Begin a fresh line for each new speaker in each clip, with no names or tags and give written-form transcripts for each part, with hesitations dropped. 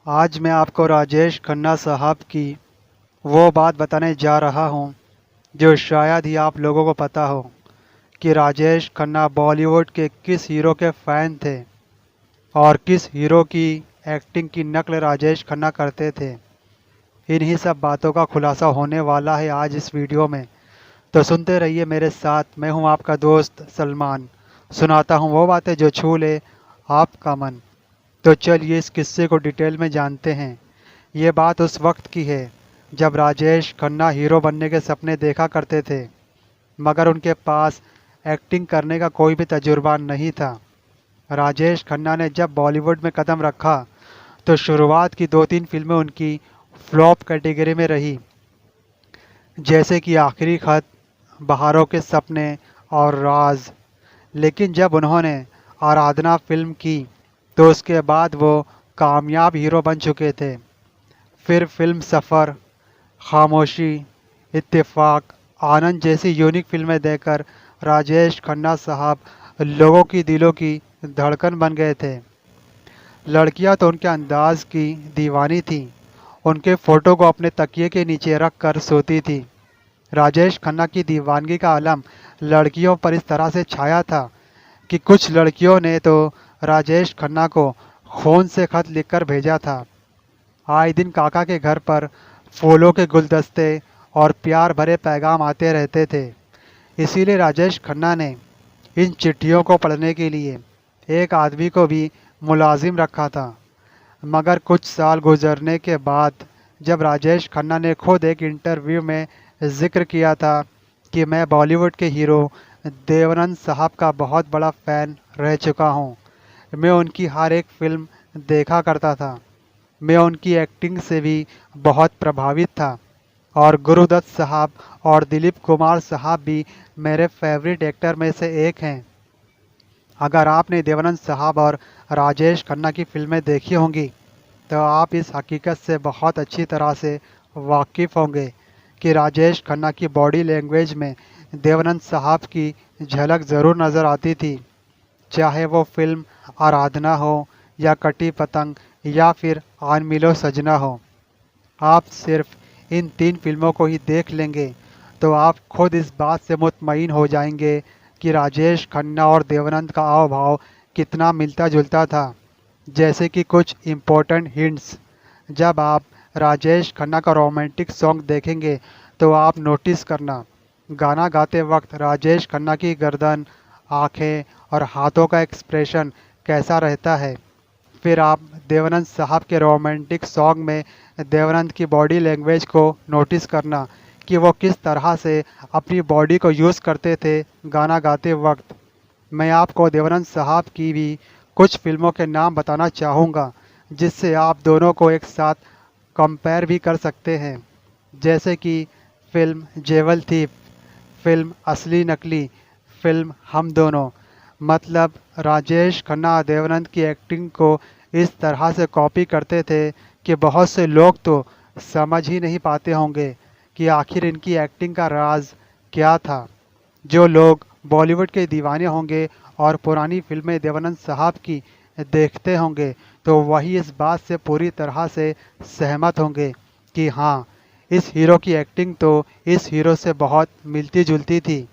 आज मैं आपको राजेश खन्ना साहब की वो बात बताने जा रहा हूँ जो शायद ही आप लोगों को पता हो कि राजेश खन्ना बॉलीवुड के किस हीरो के फ़ैन थे और किस हीरो की एक्टिंग की नकल राजेश खन्ना करते थे। इन्हीं सब बातों का खुलासा होने वाला है आज इस वीडियो में। तो सुनते रहिए मेरे साथ। मैं हूँ आपका दोस्त सलमान। सुनाता हूँ वो बातें जो छू ले आपका मन। तो चलिए इस किस्से को डिटेल में जानते हैं। ये बात उस वक्त की है जब राजेश खन्ना हीरो बनने के सपने देखा करते थे, मगर उनके पास एक्टिंग करने का कोई भी तजुर्बा नहीं था। राजेश खन्ना ने जब बॉलीवुड में कदम रखा तो शुरुआत की दो तीन फिल्में उनकी फ्लॉप कैटेगरी में रही, जैसे कि आखिरी खत, बहारों के सपने और राज। लेकिन जब उन्होंने आराधना फिल्म की तो उसके बाद वो कामयाब हीरो बन चुके थे। फिर फिल्म सफ़र, खामोशी, इत्तेफाक, आनंद जैसी यूनिक फिल्में देकर राजेश खन्ना साहब लोगों की दिलों की धड़कन बन गए थे। लड़कियां तो उनके अंदाज की दीवानी थीं। उनके फ़ोटो को अपने तकिए के नीचे रख कर सोती थी। राजेश खन्ना की दीवानगी का आलम लड़कियों पर इस तरह से छाया था कि कुछ लड़कियों ने तो राजेश खन्ना को खून से खत लिखकर भेजा था। आए दिन काका के घर पर फूलों के गुलदस्ते और प्यार भरे पैगाम आते रहते थे। इसीलिए राजेश खन्ना ने इन चिट्ठियों को पढ़ने के लिए एक आदमी को भी मुलाजिम रखा था। मगर कुछ साल गुजरने के बाद जब राजेश खन्ना ने खुद एक इंटरव्यू में जिक्र किया था कि मैं बॉलीवुड के हीरो देवानंद साहब का बहुत बड़ा फ़ैन रह चुका हूँ, मैं उनकी हर एक फिल्म देखा करता था, मैं उनकी एक्टिंग से भी बहुत प्रभावित था और गुरुदत्त साहब और दिलीप कुमार साहब भी मेरे फेवरेट एक्टर में से एक हैं। अगर आपने देवानंद साहब और राजेश खन्ना की फिल्में देखी होंगी तो आप इस हकीकत से बहुत अच्छी तरह से वाकिफ़ होंगे कि राजेश खन्ना की बॉडी लैंग्वेज में देवानंद साहब की झलक ज़रूर नज़र आती थी। चाहे वो फिल्म आराधना हो या कटी पतंग या फिर आन मिलो सजना हो। आप सिर्फ इन तीन फिल्मों को ही देख लेंगे तो आप खुद इस बात से मुतमईन हो जाएंगे कि राजेश खन्ना और देवानंद का हाव भाव कितना मिलता जुलता था। जैसे कि कुछ इम्पोर्टेंट हिंट्स, जब आप राजेश खन्ना का रोमांटिक सॉन्ग देखेंगे तो आप नोटिस करना, गाना गाते वक्त राजेश खन्ना की गर्दन, आँखें और हाथों का एक्सप्रेशन कैसा रहता है। फिर आप देवानंद साहब के रोमांटिक सॉन्ग में देवानंद की बॉडी लैंग्वेज को नोटिस करना कि वो किस तरह से अपनी बॉडी को यूज़ करते थे गाना गाते वक्त। मैं आपको देवानंद साहब की भी कुछ फिल्मों के नाम बताना चाहूँगा जिससे आप दोनों को एक साथ कंपेयर भी कर सकते हैं। जैसे कि फ़िल्म जेवल थीप, फ़िल्म असली नकली, फ़िल्म हम दोनों। मतलब राजेश खन्ना देवानंद की एक्टिंग को इस तरह से कॉपी करते थे कि बहुत से लोग तो समझ ही नहीं पाते होंगे कि आखिर इनकी एक्टिंग का राज क्या था। जो लोग बॉलीवुड के दीवाने होंगे और पुरानी फिल्में देवानंद साहब की देखते होंगे तो वही इस बात से पूरी तरह से सहमत होंगे कि हाँ, इस हीरो की एक्टिंग तो इस हीरो से बहुत मिलती जुलती थी।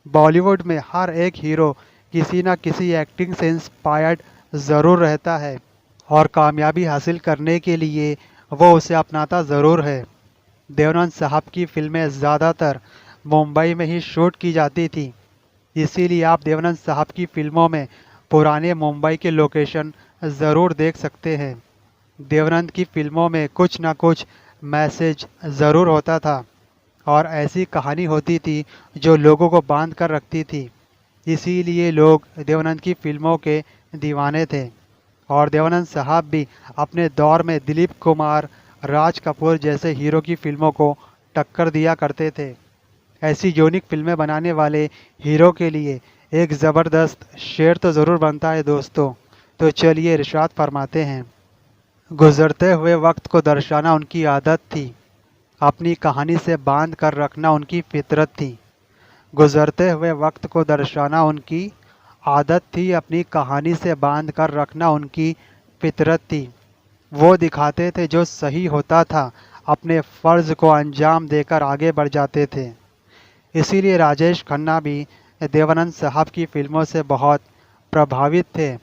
बॉलीवुड में हर एक हीरो किसी न किसी एक्टिंग से इंस्पायर्ड ज़रूर रहता है और कामयाबी हासिल करने के लिए वो उसे अपनाता ज़रूर है। देवानंद साहब की फिल्में ज़्यादातर मुंबई में ही शूट की जाती थी, इसीलिए आप देवानंद साहब की फिल्मों में पुराने मुंबई के लोकेशन ज़रूर देख सकते हैं। देवानंद की फिल्मों में कुछ ना कुछ मैसेज ज़रूर होता था और ऐसी कहानी होती थी जो लोगों को बांध कर रखती थी। इसीलिए लोग देवानंद की फिल्मों के दीवाने थे और देवानंद साहब भी अपने दौर में दिलीप कुमार, राज कपूर जैसे हीरो की फिल्मों को टक्कर दिया करते थे। ऐसी यूनिक फिल्में बनाने वाले हीरो के लिए एक ज़बरदस्त शेर तो ज़रूर बनता है दोस्तों। तो चलिए इरशाद फरमाते हैं, गुज़रते हुए वक्त को दर्शाना उनकी आदत थी, अपनी कहानी से बांध कर रखना उनकी फितरत थी। गुज़रते हुए वक्त को दर्शाना उनकी आदत थी, अपनी कहानी से बांध कर रखना उनकी फितरत थी। वो दिखाते थे जो सही होता था, अपने फ़र्ज़ को अंजाम देकर आगे बढ़ जाते थे। इसीलिए राजेश खन्ना भी देवानंद साहब की फ़िल्मों से बहुत प्रभावित थे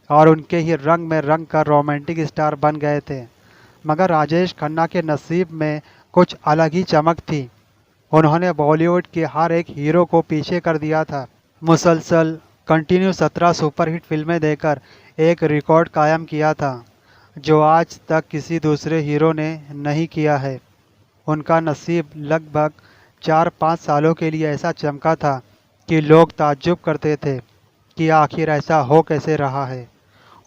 और उनके ही रंग में रंग कर रोमांटिक स्टार बन गए थे। मगर राजेश खन्ना के नसीब में कुछ अलग ही चमक थी। उन्होंने बॉलीवुड के हर एक हीरो को पीछे कर दिया था। मुसलसल कंटिन्यू 17 सुपरहिट फिल्में देकर एक रिकॉर्ड कायम किया था जो आज तक किसी दूसरे हीरो ने नहीं किया है। उनका नसीब लगभग 4-5 सालों के लिए ऐसा चमका था कि लोग ताज्जुब करते थे कि आखिर ऐसा हो कैसे रहा है।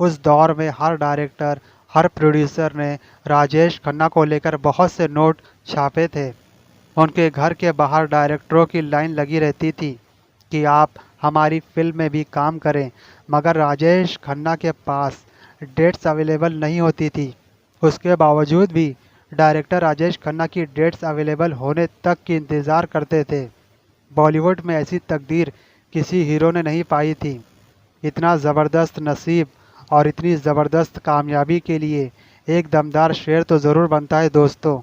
उस दौर में हर डायरेक्टर, हर प्रोड्यूसर ने राजेश खन्ना को लेकर बहुत से नोट छापे थे। उनके घर के बाहर डायरेक्टरों की लाइन लगी रहती थी कि आप हमारी फिल्म में भी काम करें, मगर राजेश खन्ना के पास डेट्स अवेलेबल नहीं होती थी। उसके बावजूद भी डायरेक्टर राजेश खन्ना की डेट्स अवेलेबल होने तक की इंतज़ार करते थे। बॉलीवुड में ऐसी तकदीर किसी हीरो ने नहीं पाई थी। इतना ज़बरदस्त नसीब और इतनी ज़बरदस्त कामयाबी के लिए एक दमदार शेर तो ज़रूर बनता है दोस्तों।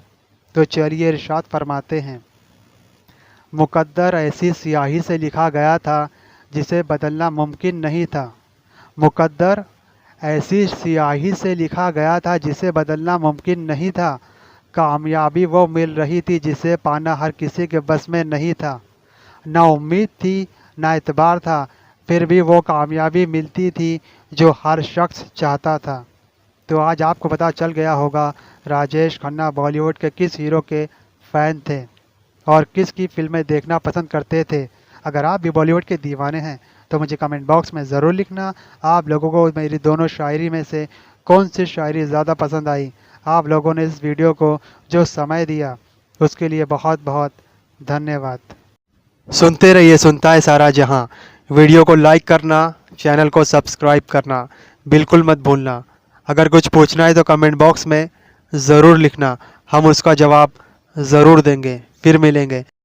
तो चलिए इरशाद फरमाते हैं, मुकद्दर ऐसी स्याही से लिखा गया था जिसे बदलना मुमकिन नहीं था। मुकद्दर ऐसी स्याही से लिखा गया था जिसे बदलना मुमकिन नहीं था। कामयाबी वो मिल रही थी जिसे पाना हर किसी के बस में नहीं था। ना उम्मीद थी, ना एतबार था, फिर भी वो कामयाबी मिलती थी जो हर शख्स चाहता था। तो आज आपको पता चल गया होगा राजेश खन्ना बॉलीवुड के किस हीरो के फ़ैन थे और किस की फिल्में देखना पसंद करते थे। अगर आप भी बॉलीवुड के दीवाने हैं तो मुझे कमेंट बॉक्स में ज़रूर लिखना आप लोगों को मेरी दोनों शायरी में से कौन सी शायरी ज़्यादा पसंद आई। आप लोगों ने इस वीडियो को जो समय दिया उसके लिए बहुत बहुत धन्यवाद। सुनते रहिए सुनता है सारा जहां। वीडियो को लाइक करना, चैनल को सब्सक्राइब करना बिल्कुल मत भूलना। अगर कुछ पूछना है तो कमेंट बॉक्स में ज़रूर लिखना, हम उसका जवाब ज़रूर देंगे। फिर मिलेंगे।